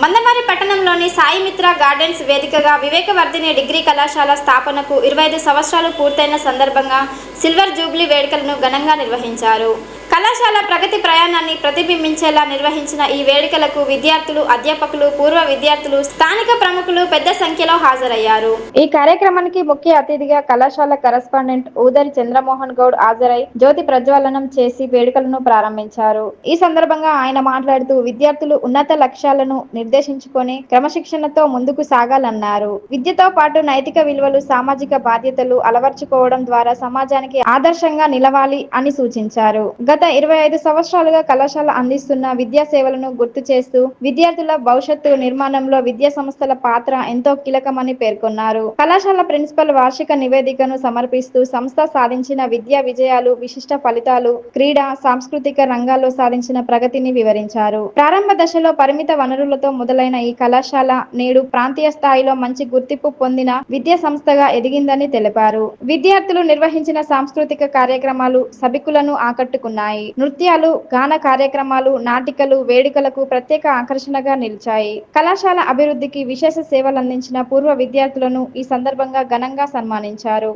మందమరి పట్టణంలోని సాయి మిత్ర గార్డెన్స్ వేదికగా వివేకవర్ధిని డిగ్రీ కళాశాల స్థాపనకు 25 సంవత్సరాలు పూర్తయిన సందర్భంగా సిల్వర్ జూబ్లీ వేడుకలను ఘనంగా నిర్వహించారు. కళాశాల ప్రగతి ప్రయాణాన్ని ప్రతిబింబించేలా నిర్వహించిన ఈ వేడుకలకు విద్యార్థులు, అధ్యాపకులు, పూర్వ విద్యార్థులు, స్థానిక ప్రముఖులు పెద్ద సంఖ్యలో హాజరయ్యారు. ఈ కార్యక్రమానికి ముఖ్య అతిథిగా కళాశాల కరెస్పాండెంట్ ఊదరి చంద్రమోహన్ గౌడ్ హాజరై జ్యోతి ప్రజ్వలనం చేసి వేడుకలను ప్రారంభించారు. ఈ సందర్భంగా ఆయన మాట్లాడుతూ విద్యార్థులు ఉన్నత లక్ష్యాలను నిర్దేశించుకొని క్రమశిక్షణతో ముందుకు సాగాలన్నారు. విద్యతో పాటు నైతిక విలువలు, సామాజిక బాధ్యతలు అలవర్చుకోవడం ద్వారా సమాజానికి ఆదర్శంగా నిలవాలి అని సూచించారు. గత 25 సంవత్సరాలుగా కళాశాల అందిస్తున్న విద్యా సేవలను గుర్తు చేస్తూ విద్యార్థుల భవిష్యత్తు నిర్మాణంలో విద్యా సంస్థల పాత్ర ఎంతో కీలకమని పేర్కొన్నారు. కళాశాల ప్రిన్సిపల్ వార్షిక నివేదికను సమర్పిస్తూ సంస్థ సాధించిన విద్యా విజయాలు, విశిష్ట ఫలితాలు, క్రీడా, సాంస్కృతిక రంగాల్లో సాధించిన ప్రగతిని వివరించారు. ప్రారంభ దశలో పరిమిత వనరులతో మొదలైన ఈ కళాశాల నేడు ప్రాంతీయ స్థాయిలో మంచి గుర్తింపు పొందిన విద్యా సంస్థగా ఎదిగిందని తెలిపారు. విద్యార్థులు నిర్వహించిన సాంస్కృతిక కార్యక్రమాలు సభికులను ఆకట్టుకున్నాయి. నృత్యాలు, గాన కార్యక్రమాలు, నాటికలు, వేడుకలకు ప్రత్యేక ఆకర్షణగా నిలిచాయి. కళాశాల అభివృద్ధికి విశేష సేవలందించిన పూర్వ విద్యార్థులను ఈ సందర్భంగా ఘనంగా సన్మానించారు.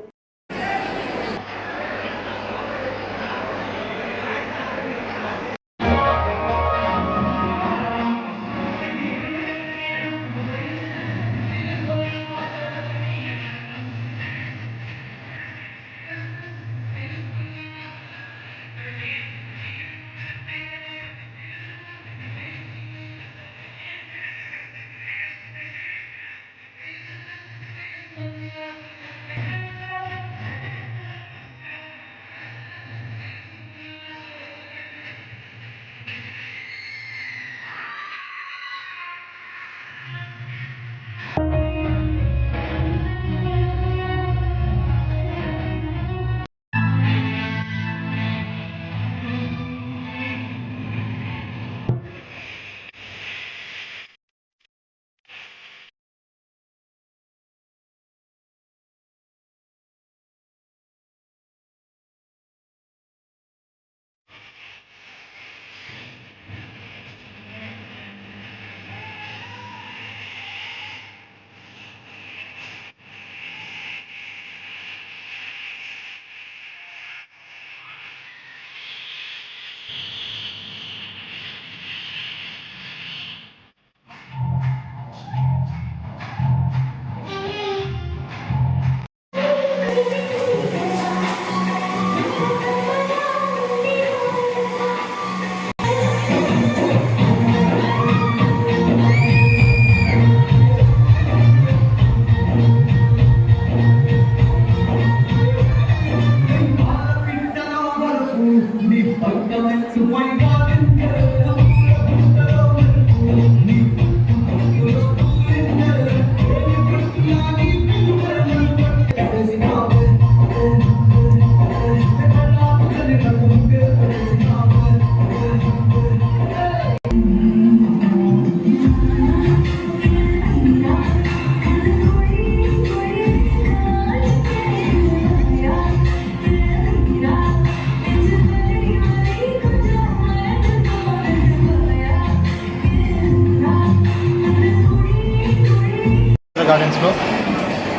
గార్డెన్స్లో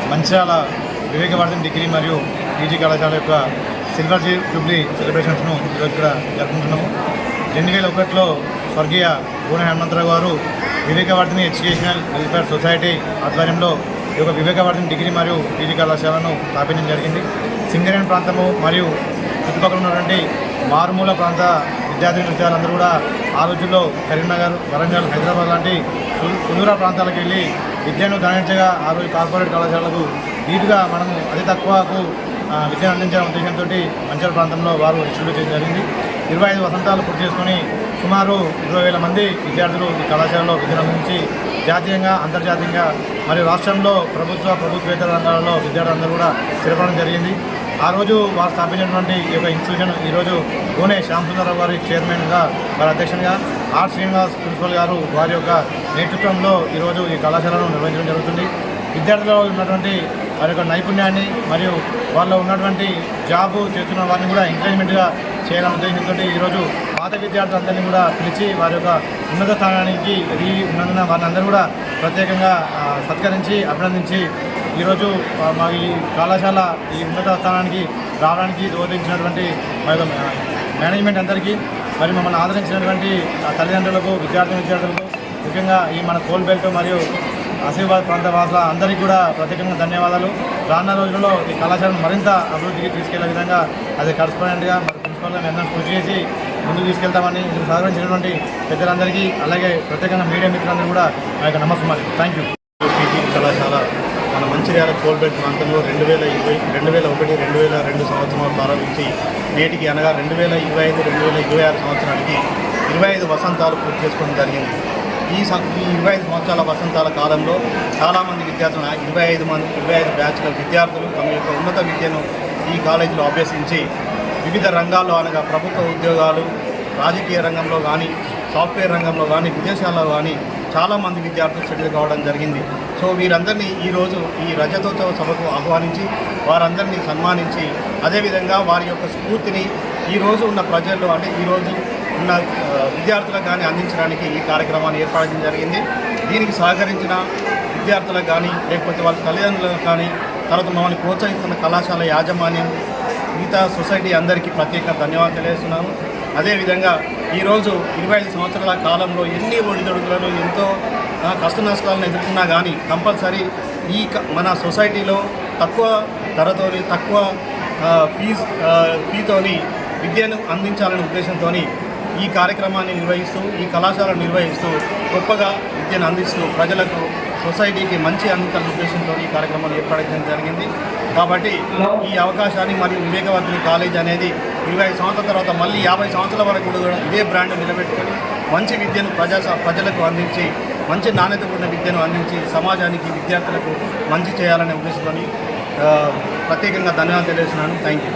మంచిర్యాల వివేకవర్ధిని డిగ్రీ మరియు పీజీ కళాశాల యొక్క సిల్వర్ జూబ్లీ సెలబ్రేషన్స్ను ఈరోజు ఇక్కడ జరుపుకుంటున్నాము. 2001లో స్వర్గీయ గోనె హనుమంతరావు గారు వివేకవర్ధిని ఎడ్యుకేషనల్ వెల్ఫేర్ సొసైటీ ఆధ్వర్యంలో ఈ యొక్క వివేకవర్ధిని డిగ్రీ మరియు పీజీ కళాశాలను స్థాపించడం జరిగింది. సింగరేణి ప్రాంతము మరియు చుట్టుపక్కల ఉన్నటువంటి మారుమూల ప్రాంత విద్యార్థులందరూ కూడా ఆ రోజుల్లో కరీంనగర్, వరంగల్, హైదరాబాద్ లాంటి సుదూర ప్రాంతాలకు వెళ్ళి విద్యను దానించగా ఆ రోజు కార్పొరేట్ కళాశాలకు ధీటుగా మనము అతి తక్కువకు విద్యను అందించిన ఉద్దేశంతో మంచిర్యాల ప్రాంతంలో వారు ఇన్స్టిట్యూట్ చేయడం జరిగింది. 25 వసంతాలు పూర్తి చేసుకుని సుమారు 20,000 మంది విద్యార్థులు ఈ కళాశాలలో విద్యను అందించి జాతీయంగా, అంతర్జాతీయంగా మరియు రాష్ట్రంలో ప్రభుత్వేతర రంగాలలో విద్యార్థులందరూ కూడా స్థిరపడడం జరిగింది. ఆ రోజు వారు స్థాపించినటువంటి ఈ యొక్క ఇన్స్టిట్యూషన్ ఈరోజు గోనె శ్యామసుందరరావు గారి చైర్మన్గా, వారి అధ్యక్షునిగా ఆర్ శ్రీనివాస్ ప్రిన్సిపల్ గారు వారి యొక్క నేతృత్వంలో ఈరోజు ఈ కళాశాలను నిర్వహించడం జరుగుతుంది. విద్యార్థుల్లో ఉన్నటువంటి వారి యొక్క నైపుణ్యాన్ని మరియు వాళ్ళలో ఉన్నటువంటి జాబు చేస్తున్న వారిని కూడా ఎంకరేజ్మెంట్గా చేయాలనే ఉద్దేశంతో ఈరోజు పాత విద్యార్థులందరినీ కూడా పిలిచి వారి యొక్క ఉన్నత స్థానానికి ఎదిగి ఉన్నందున వారిని అందరూ కూడా ప్రత్యేకంగా సత్కరించి అభినందించి ఈరోజు మా ఈ కళాశాల ఈ ఉన్నత స్థానానికి రావడానికి దోహదించినటువంటి మా యొక్క మేనేజ్మెంట్ అందరికీ మరి మమ్మల్ని ఆదరించినటువంటి తల్లిదండ్రులకు విద్యార్థులకు ముఖ్యంగా ఈ మన కోల్బెల్ట్ మరియు ఆసిఫాబాద్ ప్రాంత వాసుల అందరికీ కూడా ప్రత్యేకంగా ధన్యవాదాలు. రానున్న రోజుల్లో ఈ కళాశాలను మరింత అభివృద్ధికి తీసుకెళ్లే విధంగా అది కరస్పాండెంట్గా మరి ప్రిన్సిపల్గా మేము అందరం కృషి చేసి ముందుకు తీసుకెళ్తామని ఇందుకు సహకరించినటువంటి పెద్దలందరికీ అలాగే ప్రత్యేకంగా మీడియా మిత్రులందరూ కూడా మా యొక్క నమస్కారం. Thank you. పీజీ కళాశాల మన మంచిర్యాల కోల్బెల్ట్ ప్రాంతంలో 2021-2022 సంవత్సరంలో ప్రారంభించి నేటికి అనగా 2025-2026 సంవత్సరానికి 25 వసంతాలు పూర్తి చేసుకోవడం జరిగింది. ఈ 25 సంవత్సరాల వసంతాల కాలంలో చాలామంది విద్యార్థులు 25 బ్యాచ్ల విద్యార్థులు తమ యొక్క ఉన్నత విద్యను ఈ కాలేజీలో అభ్యసించి వివిధ రంగాల్లో అనగా ప్రభుత్వ ఉద్యోగాలు, రాజకీయ రంగంలో కానీ, సాఫ్ట్వేర్ రంగంలో కానీ, విదేశాల్లో కానీ చాలామంది విద్యార్థులు సెటిల్ కావడం జరిగింది. సో వీరందరినీ ఈరోజు ఈ రజతోత్సవ సభకు ఆహ్వానించి వారందరినీ సన్మానించి అదేవిధంగా వారి యొక్క స్ఫూర్తిని ఈరోజు ఉన్న ప్రజల్లో అంటే ఈరోజు ఉన్న విద్యార్థులకు కానీ అందించడానికి ఈ కార్యక్రమాన్ని ఏర్పాటు చేయడం జరిగింది. దీనికి సహకరించిన విద్యార్థులకు కానీ లేకపోతే వాళ్ళ తల్లిదండ్రులకు కానీ తర్వాత మమ్మల్ని ప్రోత్సహిస్తున్న కళాశాల యాజమాన్యం మిగతా సొసైటీ అందరికీ ప్రత్యేక ధన్యవాదాలు తెలియజేస్తున్నాను. అదేవిధంగా ఈరోజు 25 సంవత్సరాల కాలంలో ఎన్ని ఒడిదొడుకులను ఎంతో కష్ట నష్టాలను ఎదుర్కొన్నా కానీ కంపల్సరీ మన సొసైటీలో తక్కువ ధరతోని తక్కువ ఫీతోని విద్యను అందించాలనే ఉద్దేశంతో ఈ కార్యక్రమాన్ని నిర్వహిస్తూ ఈ కళాశాలను నిర్వహిస్తూ గొప్పగా విద్యను అందిస్తూ ప్రజలకు సొసైటీకి మంచి అందించాలనే ఉద్దేశంతో ఈ కార్యక్రమాన్ని ఏర్పాటు చేయడం జరిగింది. కాబట్టి ఈ అవకాశాన్ని మరియు వివేకవర్ధిని కాలేజ్ అనేది 25 సంవత్సరాల తర్వాత మళ్ళీ 50 సంవత్సరాల వరకు కూడా ఇదే బ్రాండ్ నిలబెట్టుకొని మంచి విద్యను ప్రజలకు అందించి మంచి నాణ్యత ఉన్న విద్యను అందించి సమాజానికి విద్యార్థులకు మంచి చేయాలనే ఉద్దేశంతో ప్రత్యేకంగా ధన్యవాదాలు తెలియజేస్తున్నాను. Thank you.